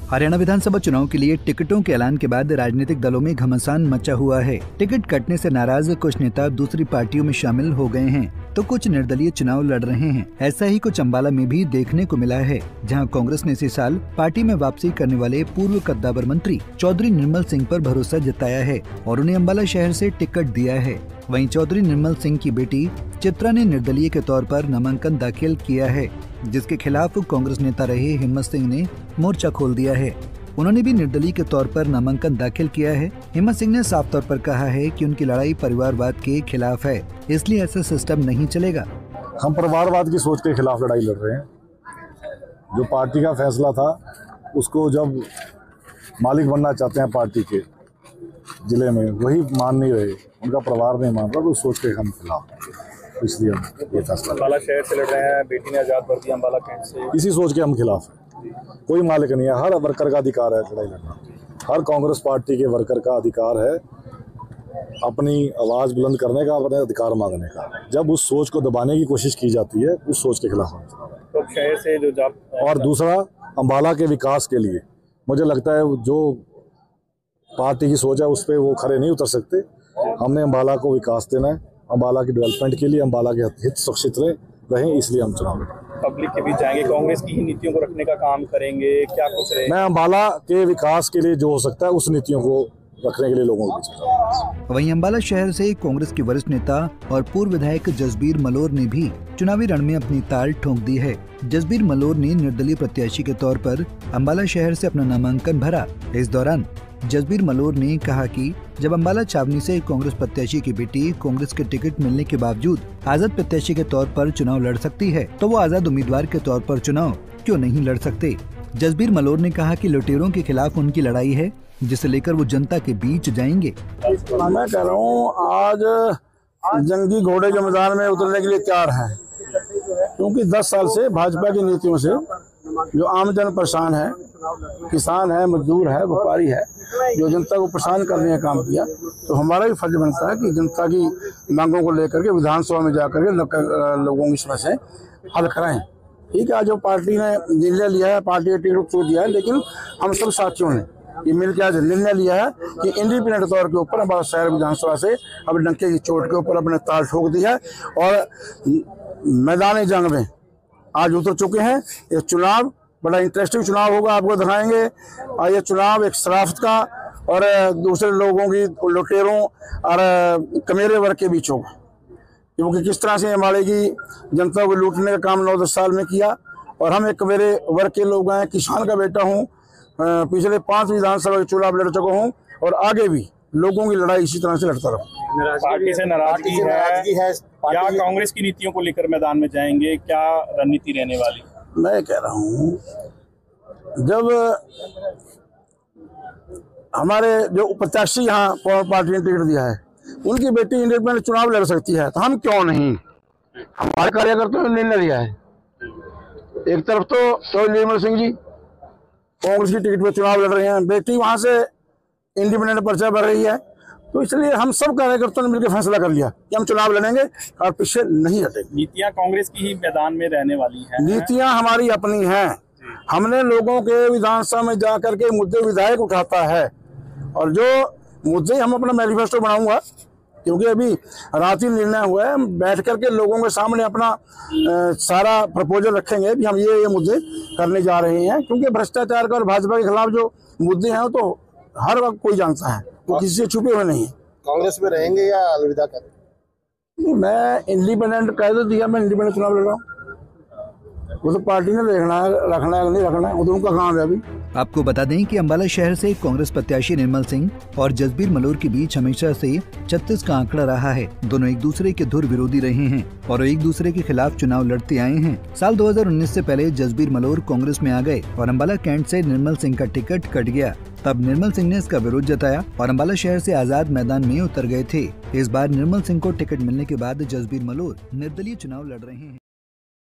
हरियाणा विधानसभा चुनाव के लिए टिकटों के ऐलान के बाद राजनीतिक दलों में घमासान मचा हुआ है। टिकट कटने से नाराज कुछ नेता दूसरी पार्टियों में शामिल हो गए हैं, तो कुछ निर्दलीय चुनाव लड़ रहे हैं। ऐसा ही कुछ अम्बाला में भी देखने को मिला है, जहां कांग्रेस ने इसी साल पार्टी में वापसी करने वाले पूर्व कद्दावर मंत्री चौधरी निर्मल सिंह पर भरोसा जताया है और उन्हें अम्बाला शहर से टिकट दिया है। वहीं चौधरी निर्मल सिंह की बेटी चित्रा ने निर्दलीय के तौर पर नामांकन दाखिल किया है, जिसके खिलाफ कांग्रेस नेता रहे हिम्मत सिंह ने मोर्चा खोल दिया है। उन्होंने भी निर्दलीय के तौर पर नामांकन दाखिल किया है। हिम्मत सिंह ने साफ तौर पर कहा है कि उनकी लड़ाई परिवारवाद के खिलाफ है, इसलिए ऐसा सिस्टम नहीं चलेगा। हम परिवारवाद की सोच के खिलाफ लड़ाई लड़ रहे हैं। जो पार्टी का फैसला था, उसको जब मालिक बनना चाहते हैं पार्टी के जिले में, वही मान नहीं रहे, उनका परिवार नहीं मान रहा, तो सोच के हम खिलाफ, इसलिए हम ये फैसला। अम्बाला शहर से लड़ रहे हैं, बेटी ने आजाद वर्दी अम्बाला कैंट से, इसी सोच के हम खिलाफ हैं। कोई मालिक नहीं है, हर वर्कर का अधिकार है लड़ाई लड़ना। हर कांग्रेस पार्टी के वर्कर का अधिकार है अपनी आवाज बुलंद करने का, अपने अधिकार मांगने का। जब उस सोच को दबाने की कोशिश की जाती है, उस सोच के खिलाफ हम। तो शहर से जो और दूसरा, अम्बाला के विकास के लिए मुझे लगता है जो पार्टी की सोच है उस पर वो खड़े नहीं उतर सकते। हमने अम्बाला को विकास देना है, अम्बाला की डेवलपमेंट के लिए, अम्बाला के हित सुरक्षित रहें, इसलिए हम चुनाव लड़ेंगे। पब्लिक के बीच जाएंगे, कांग्रेस की ही नीतियों को रखने का काम करेंगे, क्या कुछ रहेगा? मैं अम्बाला के विकास के लिए जो हो सकता है उस नीतियों को रखने के लिए लोगों के बीच। वहीं अम्बाला शहर से कांग्रेस के वरिष्ठ नेता और पूर्व विधायक जसबीर मलोर ने भी चुनावी रण में अपनी ताल ठोंक दी है। जसबीर मलोर ने निर्दलीय प्रत्याशी के तौर पर अम्बाला शहर से अपना नामांकन भरा। इस दौरान जसबीर मलोर ने कहा कि जब अम्बाला छावनी से कांग्रेस प्रत्याशी की बेटी कांग्रेस के टिकट मिलने के बावजूद आजाद प्रत्याशी के तौर पर चुनाव लड़ सकती है, तो वो आजाद उम्मीदवार के तौर पर चुनाव क्यों नहीं लड़ सकते। जसबीर मलोर ने कहा कि लुटेरों के खिलाफ उनकी लड़ाई है, जिसे लेकर वो जनता के बीच जाएंगे। मैं कह रहा हूँ, आज जंगी घोड़े जो मैदान में उतरने के लिए तैयार है, क्योंकि 10 साल से भाजपा की नीतियों से जो आम जन परेशान है, किसान है, मजदूर है, व्यापारी है, जो जनता को परेशान करने का काम किया, तो हमारा भी फर्ज बनता है कि जनता की मांगों को लेकर के विधानसभा में जाकर के लोगों की समस्याएं हल कराएं। ठीक है, जो पार्टी ने निर्णय लिया है, पार्टी ने टिकट छूट दिया है, लेकिन हम सब साथियों ने ये मिलकर आज निर्णय लिया है कि इंडिपेंडेंट तौर के ऊपर हमारा शहर विधानसभा से अब डंके की चोट के ऊपर अपने ताल ठोक दी है और मैदानी जंग में आज उतर चुके हैं। ये चुनाव बड़ा इंटरेस्टिंग चुनाव होगा, आपको दिखाएंगे। और ये चुनाव एक शराफत का और दूसरे लोगों की, लुटेरों और कमेरे वर्ग के बीच होगा, क्योंकि किस तरह से हमारे की जनता को लूटने का काम 9-10 साल में किया। और हम एक कमेरे वर्ग के लोग हैं, किसान का बेटा हूँ, पिछले 5 विधानसभा के चुनाव लड़ चुका हूँ और आगे भी लोगों की लड़ाई इसी तरह से लड़ता रहूँ। पार्टी से नाराजगी है क्या? कांग्रेस की नीतियों को लेकर मैदान में जाएंगे, क्या रणनीति रहने वाली? मैं कह रहा हूँ, जब हमारे जो प्रत्याशी यहाँ पार्टी ने टिकट दिया है, उनकी बेटी इंडिपेंडेंट चुनाव लड़ सकती है, तो हम क्यों नहीं? हमारे कार्यकर्ताओं ने निर्णय लिया है। एक तरफ तो चौधरी निर्मल सिंह जी कांग्रेस की टिकट पर चुनाव लड़ रहे हैं, बेटी वहां से इंडिपेंडेंट पर्चा भर रही है, तो इसलिए हम सब कार्यकर्ताओं ने मिलकर फैसला कर लिया कि हम चुनाव लड़ेंगे और पीछे नहीं हटेंगे। नीतियां कांग्रेस की ही मैदान में रहने वाली हैं। नीतियां हमारी अपनी हैं। हमने लोगों के विधानसभा में जाकर के मुद्दे विधायक उठाता है, और जो मुद्दे हम अपना मैनिफेस्टो बनाऊंगा, क्योंकि अभी रात ही निर्णय हुआ है, बैठ करके लोगों के सामने अपना सारा प्रपोजल रखेंगे भी हम ये मुद्दे करने जा रहे हैं। क्योंकि भ्रष्टाचार का और भाजपा के खिलाफ जो मुद्दे हैं, तो हर वक्त कोई जानता है, वो किसी से छुपे हुए नहीं है। कांग्रेस में रहेंगे या अलविदा करेंगे? मैं इंडिपेंडेंट कह तो दिया, मैं इंडिपेंडेंट चुनाव लड़ रहा हूँ। वो तो पार्टी ने देखना है, रखना है नहीं रखना है, वो तो उनका काम है। अभी आपको बता दें कि अम्बाला शहर से कांग्रेस प्रत्याशी निर्मल सिंह और जसबीर मलोर के बीच हमेशा से 36 का आंकड़ा रहा है। दोनों एक दूसरे के धुर विरोधी रहे हैं और एक दूसरे के खिलाफ चुनाव लड़ते आए हैं। साल 2019 से पहले जसबीर मलोर कांग्रेस में आ गए और अम्बाला कैंट से निर्मल सिंह का टिकट कट गया। तब निर्मल सिंह ने इसका विरोध जताया और अम्बाला शहर से आजाद मैदान में उतर गए थे। इस बार निर्मल सिंह को टिकट मिलने के बाद जसबीर मलोर निर्दलीय चुनाव लड़ रहे हैं।